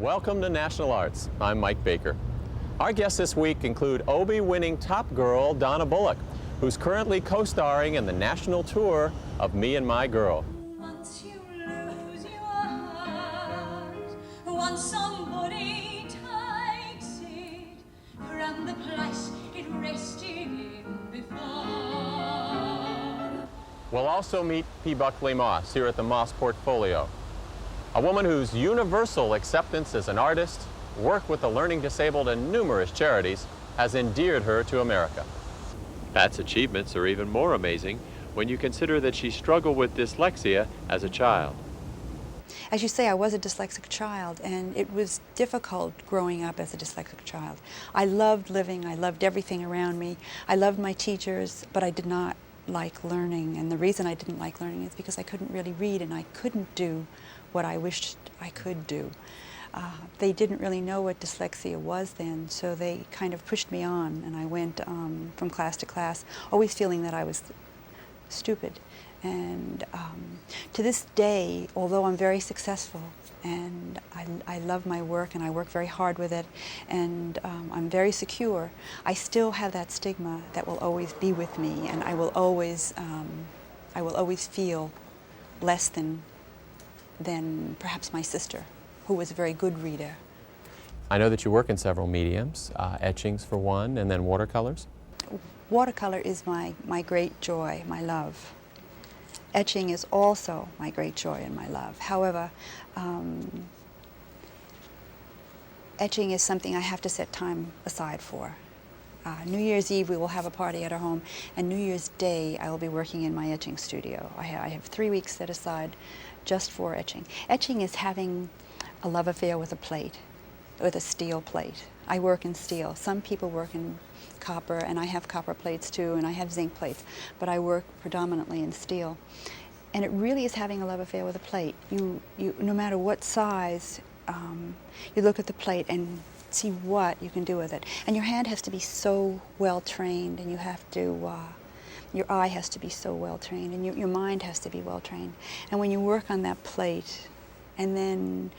Welcome to National Arts. I'm Mike Baker. Our guests this week include Obie-winning top girl Donna Bullock, who's currently co-starring in the national tour of Me and My Girl. Once you lose your heart, once somebody takes it from the place it rested in before. We'll also meet P. Buckley Moss here at the Moss Portfolio, a woman whose universal acceptance as an artist, work with the learning disabled and numerous charities has endeared her to America. Pat's achievements are even more amazing when you consider that she struggled with dyslexia as a child. As you say, I was a dyslexic child, and it was difficult growing up as a dyslexic child. I loved living, I loved everything around me, I loved my teachers, but I did not like learning, and the reason I didn't like learning is because I couldn't really read and I couldn't do what I wished I could do. They didn't really know what dyslexia was then, so they kind of pushed me on, and I went from class to class, always feeling that I was stupid. And to this day, although I'm very successful, and I love my work, and I work very hard with it, and I'm very secure, I still have that stigma that will always be with me, and I will always feel less than perhaps my sister, who was a very good reader. I know that you work in several mediums, etchings for one, and then watercolors. Watercolor is my great joy, my love. Etching is also my great joy and my love. However, etching is something I have to set time aside for. New Year's Eve we will have a party at our home, and New Year's Day I will be working in my etching studio. I have 3 weeks set aside just for etching. Etching is having a love affair with a plate, with a steel plate. I work in steel. Some people work in copper, and I have copper plates too, and I have zinc plates, but I work predominantly in steel. And it really is having a love affair with a plate. You no matter what size, you look at the plate and see what you can do with it. And your hand has to be so well trained, and you have to, your eye has to be so well trained, and your mind has to be well trained. And when you work on that plate, and then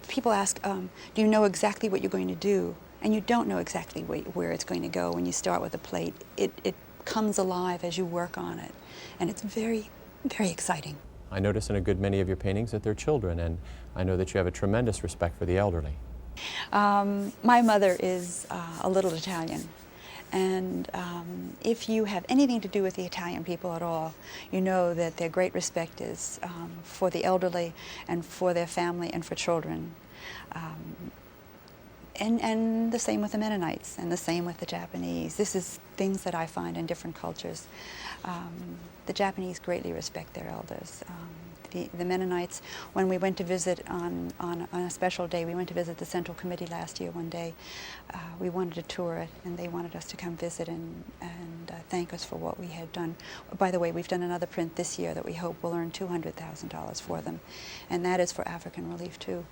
people ask, do you know exactly what you're going to do? And you don't know exactly where it's going to go when you start with a plate. It comes alive as you work on it, and it's very, very exciting. I notice in a good many of your paintings that they're children, and I know that you have a tremendous respect for the elderly. My mother is a little Italian, and if you have anything to do with the Italian people at all, you know that their great respect is for the elderly and for their family and for children. And the same with the Mennonites, and the same with the Japanese. This is things that I find in different cultures. The Japanese greatly respect their elders. The Mennonites, when we went to visit on a special day, we went to visit the Central Committee last year one day. We wanted to tour it, and they wanted us to come visit and thank us for what we had done. By the way, we've done another print this year that we hope will earn $200,000 for them, and that is for African relief too.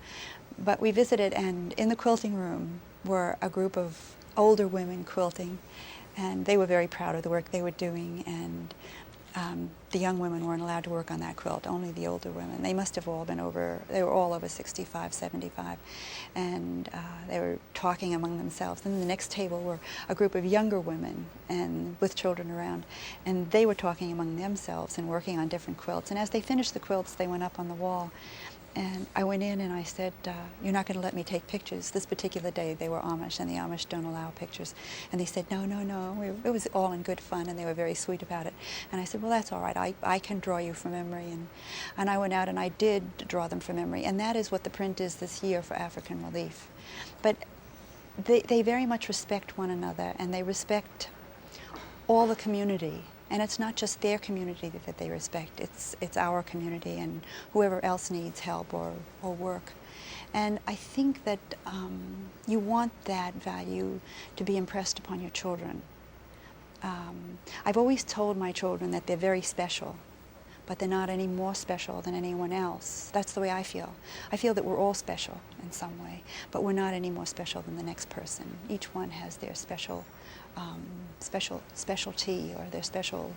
But we visited, and in the quilting room were a group of older women quilting, and they were very proud of the work they were doing, and the young women weren't allowed to work on that quilt, only the older women. They must have all been they were all over 65, 75, and they were talking among themselves. And the next table were a group of younger women and with children around, and they were talking among themselves and working on different quilts. And as they finished the quilts, they went up on the wall. And I went in and I said, you're not going to let me take pictures. This particular day they were Amish, and the Amish don't allow pictures. And they said, no, no, no. It was all in good fun, and they were very sweet about it. And I said, well, that's all right. I can draw you from memory. And I went out and I did draw them from memory. And that is what the print is this year for African Relief. But they very much respect one another, and they respect all the community. And it's not just their community that they respect, it's our community and whoever else needs help or work. And I think that you want that value to be impressed upon your children. I've always told my children that they're very special, but they're not any more special than anyone else. That's the way I feel. I feel that we're all special in some way, but we're not any more special than the next person. Each one has their specialty or their special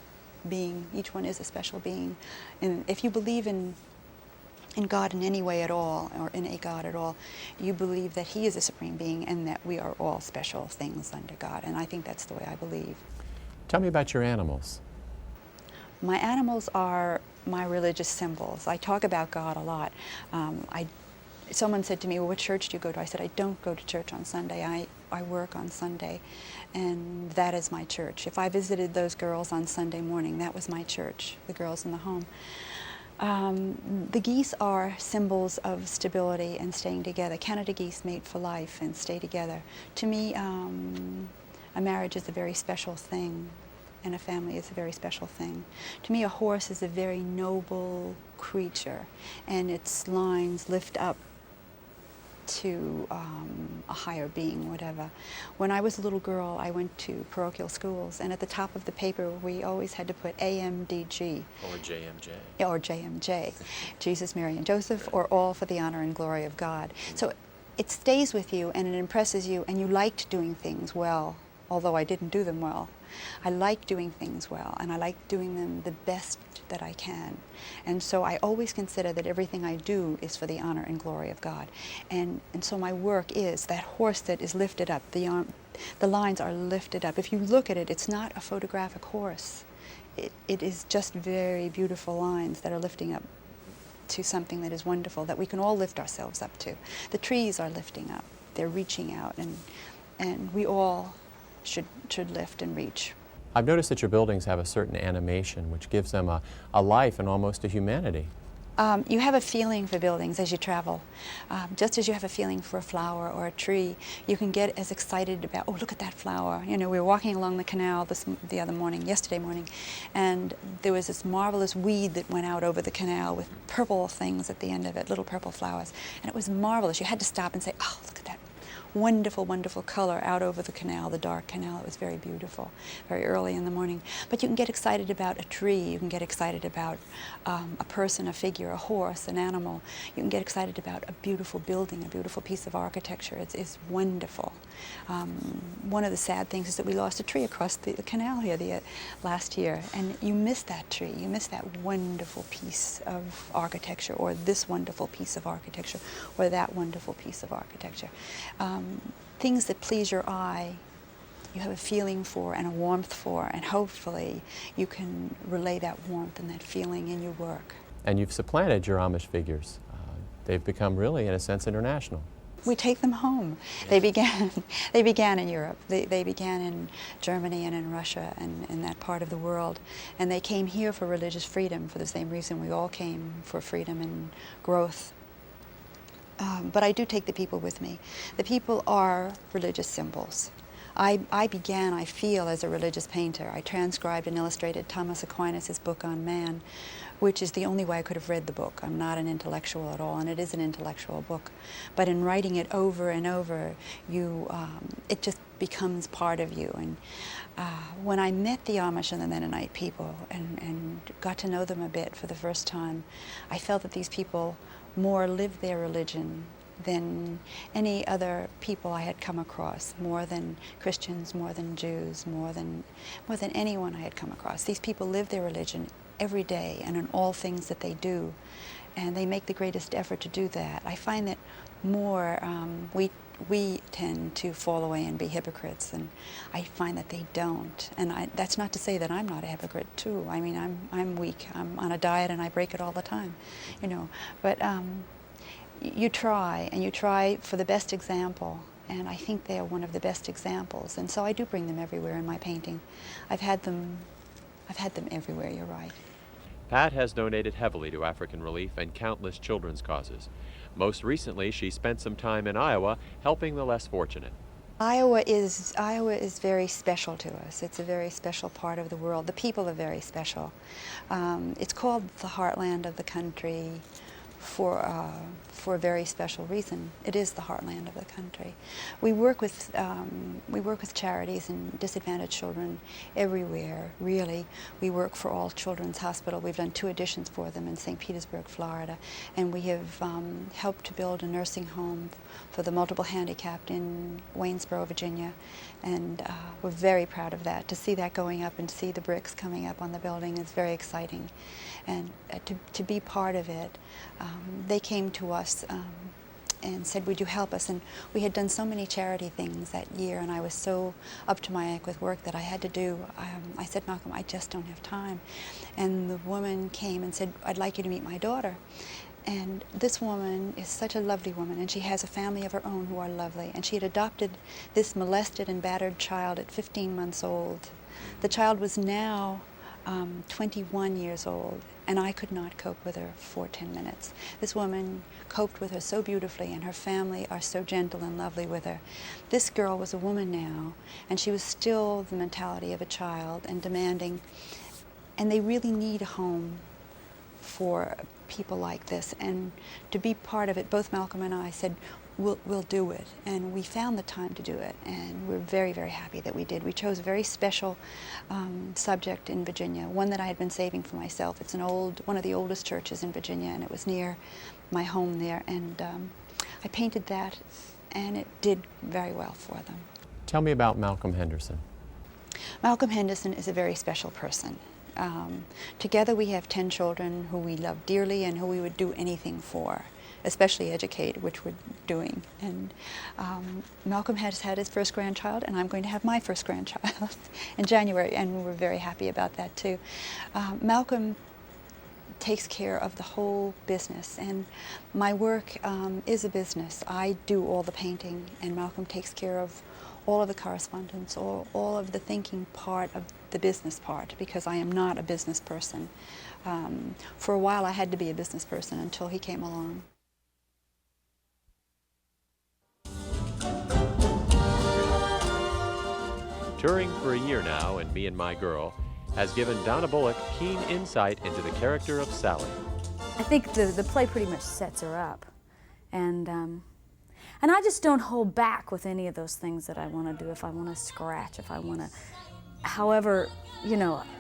being. Each one is a special being. And if you believe in in God in any way at all, or in a God at all. You believe that He is a supreme being and that we are all special things under God. And I think that's the way I believe. Tell me about your animals. My animals are my religious symbols. I talk about God a lot. Someone said to me, well, what church do you go to? I said, I don't go to church on Sunday. I work on Sunday, and that is my church. If I visited those girls on Sunday morning, that was my church, the girls in the home. The geese are symbols of stability and staying together. Canada geese mate for life and stay together. To me, a marriage is a very special thing, and a family is a very special thing. To me, a horse is a very noble creature, and its lines lift up to a higher being, whatever. When I was a little girl, I went to parochial schools, and at the top of the paper, we always had to put AMDG. Or JMJ. Or JMJ, Jesus, Mary, and Joseph, or all for the honor and glory of God. So it stays with you, and it impresses you, and you liked doing things well, although I didn't do them well. I like doing things well, and I like doing them the best that I can. And so I always consider that everything I do is for the honor and glory of God. And so my work is that horse that is lifted up. The lines are lifted up. If you look at it, it's not a photographic horse. It is just very beautiful lines that are lifting up to something that is wonderful, that we can all lift ourselves up to. The trees are lifting up. They're reaching out, and we all should lift and reach. I've noticed that your buildings have a certain animation which gives them a life and almost a humanity. You have a feeling for buildings as you travel. Just as you have a feeling for a flower or a tree, you can get as excited about, oh, look at that flower. You know, we were walking along the canal yesterday morning, and there was this marvelous weed that went out over the canal with purple things at the end of it, little purple flowers. And it was marvelous. You had to stop and say, oh, look at that wonderful, wonderful color out over the canal, the dark canal. It was very beautiful, very early in the morning. But you can get excited about a tree. You can get excited about a person, a figure, a horse, an animal. You can get excited about a beautiful building, a beautiful piece of architecture. It's wonderful. One of the sad things is that we lost a tree across the canal here last year, and you miss that tree. You miss that wonderful piece of architecture, or this wonderful piece of architecture, or that wonderful piece of architecture. Things that please your eye, you have a feeling for and a warmth for, and hopefully you can relay that warmth and that feeling in your work. And you've supplanted your Amish figures. They've become really, in a sense, international. We take them home. They began in Europe. They began in Germany and in Russia and in that part of the world. And they came here for religious freedom, for the same reason we all came, for freedom and growth. But I do take the people with me. The people are religious symbols. I began, I feel, as a religious painter. I transcribed and illustrated Thomas Aquinas' book on man, which is the only way I could have read the book. I'm not an intellectual at all, and it is an intellectual book. But in writing it over and over, it just becomes part of you. And when I met the Amish and the Mennonite people and got to know them a bit for the first time, I felt that these people more lived their religion than any other people I had come across, more than Christians, more than Jews, more than anyone I had come across. These people live their religion every day and in all things that they do, and they make the greatest effort to do that. I find that more we tend to fall away and be hypocrites, and I find that they don't. And that's not to say that I'm not a hypocrite too. I mean, I'm weak. I'm on a diet and I break it all the time, you know. But you try for the best example, and I think they are one of the best examples. And so I do bring them everywhere in my painting. I've had them everywhere. You're right. Pat has donated heavily to African Relief and countless children's causes. Most recently, she spent some time in Iowa helping the less fortunate. Iowa is very special to us. It's a very special part of the world. The people are very special. It's called the heartland of the country for for a very special reason. It is the heartland of the country. We work with charities and disadvantaged children everywhere, really. We work for All Children's Hospital. We've done 2 editions for them in St. Petersburg, Florida, and we have helped to build a nursing home for the multiple handicapped in Waynesboro, Virginia, and we're very proud of that. To see that going up and see the bricks coming up on the building is very exciting, and to be part of it. They came to us and said, would you help us? And we had done so many charity things that year, and I was so up to my neck with work that I had to do. I said, Malcolm, I just don't have time. And the woman came and said, I'd like you to meet my daughter. And this woman is such a lovely woman, and she has a family of her own who are lovely. And she had adopted this molested and battered child at 15 months old. The child was now 21 years old, and I could not cope with her for 10 minutes. This woman coped with her so beautifully, and her family are so gentle and lovely with her. This girl was a woman now, and she was still the mentality of a child and demanding, and they really need a home for people like this. And to be part of it, both Malcolm and I said, we'll do it. And we found the time to do it, and we're very, very happy that we did. We chose a very special subject in Virginia, one that I had been saving for myself. It's one of the oldest churches in Virginia, and it was near my home there. And I painted that, and it did very well for them. Tell me about Malcolm Henderson. Malcolm Henderson is a very special person. Together we have 10 children who we love dearly and who we would do anything for, especially educate, which we're doing. And Malcolm has had his first grandchild, and I'm going to have my first grandchild in January, and we're very happy about that too. Malcolm takes care of the whole business, and my work is a business. I do all the painting, and Malcolm takes care of all of the correspondence, all of the thinking part of the business part, because I am not a business person. For a while I had to be a business person until he came along. Touring for a year now, and Me and My Girl has given Donna Bullock keen insight into the character of Sally. I think the play pretty much sets her up, and I just don't hold back with any of those things that I want to do. If I want to scratch, if I want to, however,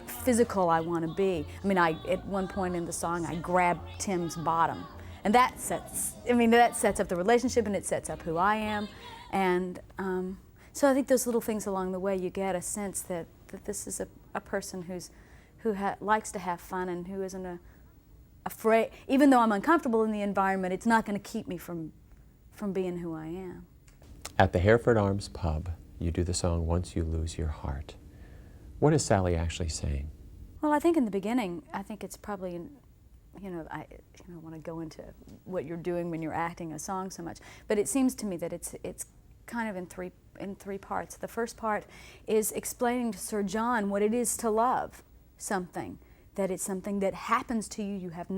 physical I want to be. I mean, at one point in the song, I grab Tim's bottom, and that sets up the relationship, and it sets up who I am, and so I think those little things along the way, you get a sense that this is a person who likes to have fun and who isn't afraid. Even though I'm uncomfortable in the environment, it's not going to keep me from being who I am. At the Hereford Arms pub, you do the song Once You Lose Your Heart. What is Sally actually saying? Well, I think in the beginning, I think it's probably, I want to go into what you're doing when you're acting a song so much, but it seems to me that it's kind of in three parts. The first part is explaining to Sir John what it is to love something, that it's something that happens to you. You have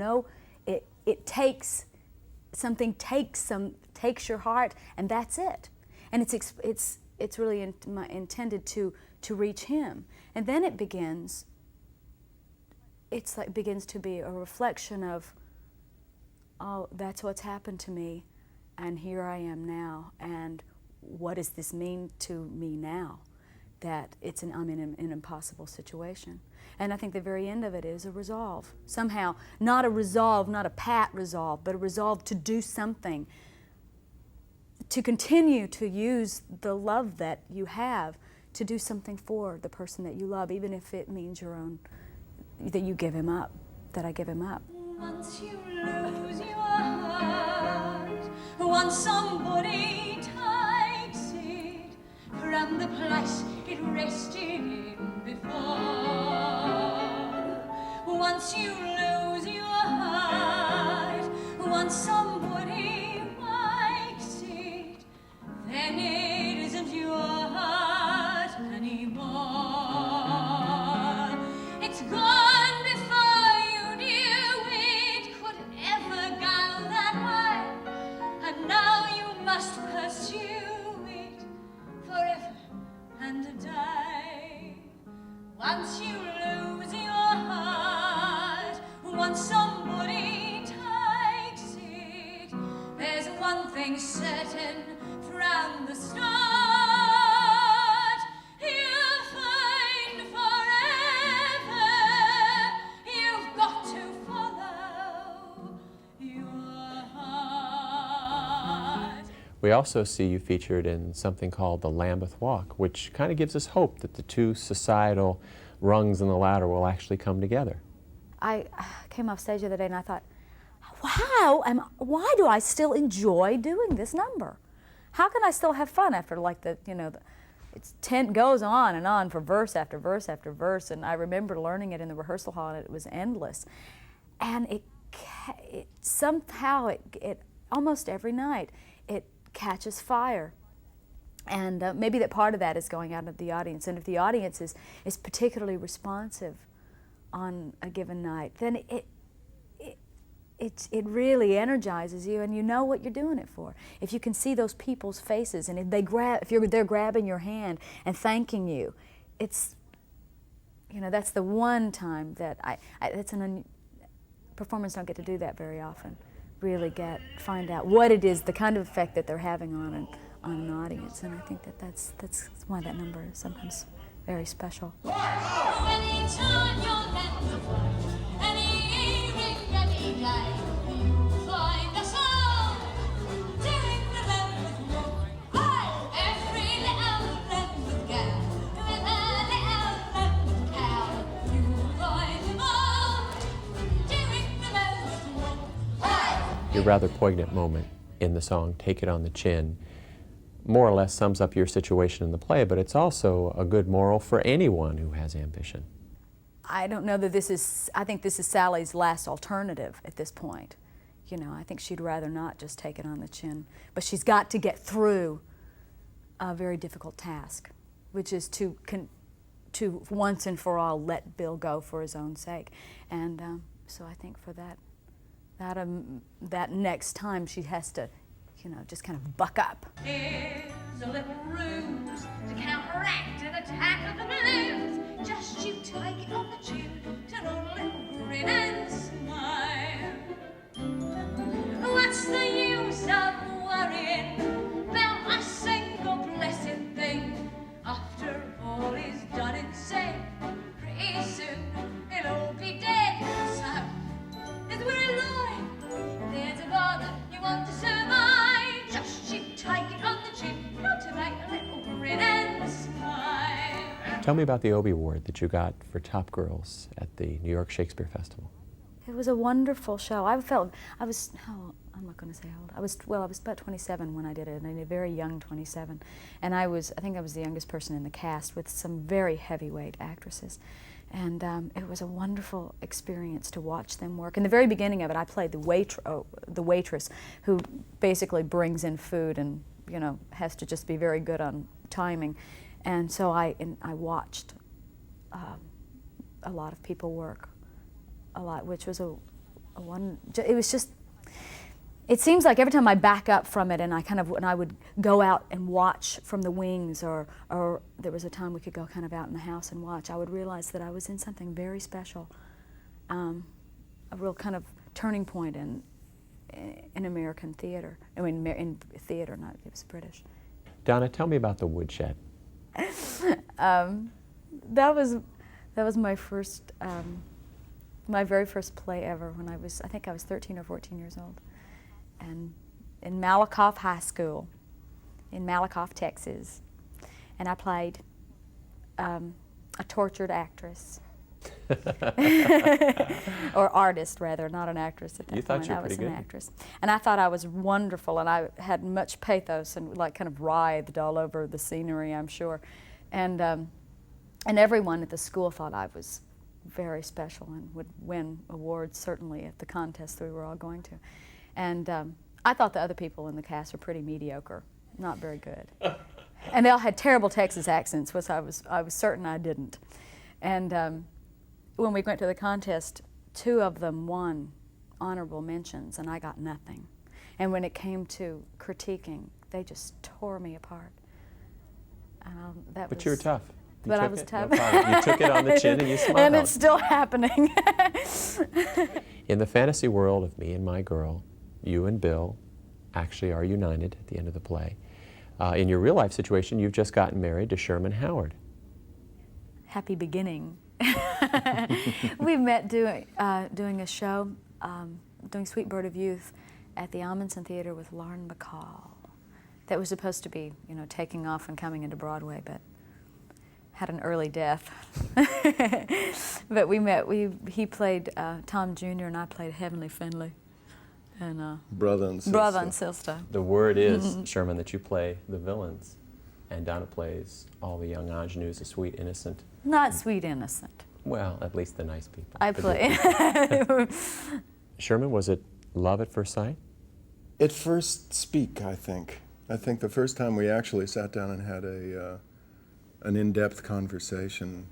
it takes something, takes your heart, and that's it. And it's really intended to reach him. And then it begins to be a reflection of, oh, that's what's happened to me, and here I am now, and what does this mean to me now? That I'm in an impossible situation. And I think the very end of it is a resolve. Somehow, not a pat resolve, but a resolve to do something, to continue to use the love that you have to do something for the person that you love, even if it means that you give him up, that I give him up. Once you lose your heart, once somebody takes it from the place it rested in before. Once you lose your heart, once somebody makes it, then it isn't your heart anymore. It's gone before you knew it could ever go that way, and now you must pursue it forever and a day. Once you lose your heart, once somebody takes it, one thing certain from the start, you'll find forever you've got to follow your heart. We also see you featured in something called the Lambeth Walk, which kind of gives us hope that the two societal rungs in the ladder will actually come together. I came off stage the other day and I thought, why do I still enjoy doing this number? How can I still have fun after it's 10 goes on and on for verse after verse after verse, and I remember learning it in the rehearsal hall and it was endless. And it somehow almost every night it catches fire. And maybe that part of that is going out of the audience, and if the audience is particularly responsive on a given night, then it really energizes you, and you know what you're doing it for. If you can see those people's faces, and if they're grabbing your hand and thanking you, it's, that's the one time that performers don't get to do that very often. Really find out what it is, the kind of effect that they're having on an audience, and I think that's why that number is sometimes very special. Any time you're any evening, any day, you'll find us all doing the Lambeth Walk. Every little Lambeth gal with a little Lambeth cow, you'll find them all doing the Lambeth Walk. Your rather poignant moment in the song, Take It on the Chin, more or less sums up your situation in the play, but it's also a good moral for anyone who has ambition. I don't know that I think this is Sally's last alternative at this point. I think she'd rather not just take it on the chin, but she's got to get through a very difficult task, which is to once and for all let Bill go for his own sake. And so I think for that next time she has to just kind of buck up. Here's a little ruse to counteract an attack of the blues. Just you take it on the chin, turn on a little grin and smile. What's the use of worrying about a single blessed thing? After all is done and said, pretty soon it'll all be dead. So, as we're alive, there's a bother you want to survive. Just you take it on the chin, cultivate a little grin and smile. Tell me about the Obie Award that you got for Top Girls at the New York Shakespeare Festival. It was a wonderful show. I'm not going to say how old. I was about 27 when I did it, and a very young 27. And I think I was the youngest person in the cast with some very heavyweight actresses. And it was a wonderful experience to watch them work. In the very beginning of it, I played the waitress who basically brings in food and has to just be very good on timing. And so I watched a lot of people work, which was it was just. It seems like every time I back up from it and I would go out and watch from the wings, or there was a time we could go kind of out in the house and watch, I would realize that I was in something very special, a real kind of turning point in American theater. I mean, in theater, not it was British. Donna, tell me about the Woodshed. That was my first, my very first play ever. When I think I was 13 or 14 years old. And in Matlock High School, in Matlock, Texas. And I played a tortured actress. Or artist, rather, not an actress at that point. You thought you were I was pretty an good. actress. And I thought I was wonderful, and I had much pathos and kind of writhed all over the scenery, I'm sure. And everyone at the school thought I was very special and would win awards, certainly, at the contest that we were all going to. And I thought the other people in the cast were pretty mediocre, not very good. And they all had terrible Texas accents, which I was certain I didn't. And when we went to the contest, 2 of them won honorable mentions, and I got nothing. And when it came to critiquing, they just tore me apart. But you were tough. But I was tough. No problem. You took it on the chin and you smiled. And it's still happening. In the fantasy world of Me and My Girl, you and Bill actually are united at the end of the play. In your real life situation, you've just gotten married to Sherman Howard. Happy beginning. We met doing a show, doing Sweet Bird of Youth at the Amundsen Theater with Lauren Bacall. That was supposed to be, you know, taking off and coming into Broadway, but had an early death. But we met, he played Tom Jr. and I played Heavenly Finley. And Brother and sister. Brother and sister. The word is, Sherman, that you play the villains, and Donna plays all the young ingenues, the sweet, innocent. Not sweet innocent. Well, at least the nice people. I the play. good people. Sherman, was it love at first sight? At first speak, I think. I think the first time we actually sat down and had an in-depth conversation,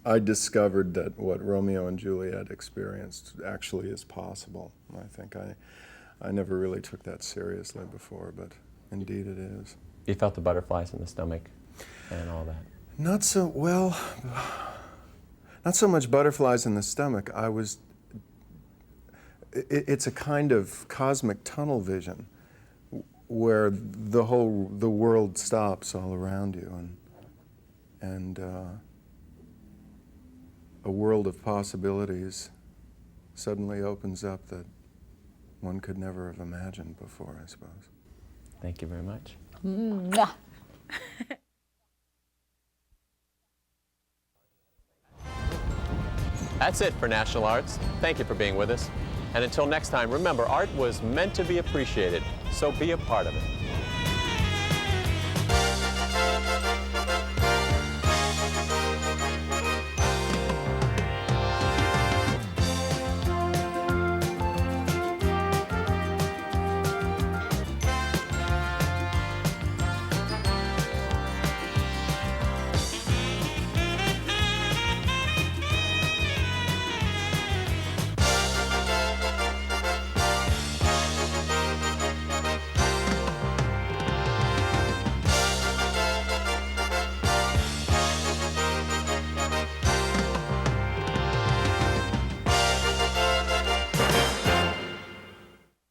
I discovered that what Romeo and Juliet experienced actually is possible. I think I never really took that seriously before, but indeed it is. You felt the butterflies in the stomach and all that? Not so, well, not so much butterflies in the stomach. It's a kind of cosmic tunnel vision where the world stops all around you, and a world of possibilities suddenly opens up that one could never have imagined before, I suppose. Thank you very much. Mwah. That's it for National Arts. Thank you for being with us. And until next time, remember, art was meant to be appreciated, so be a part of it.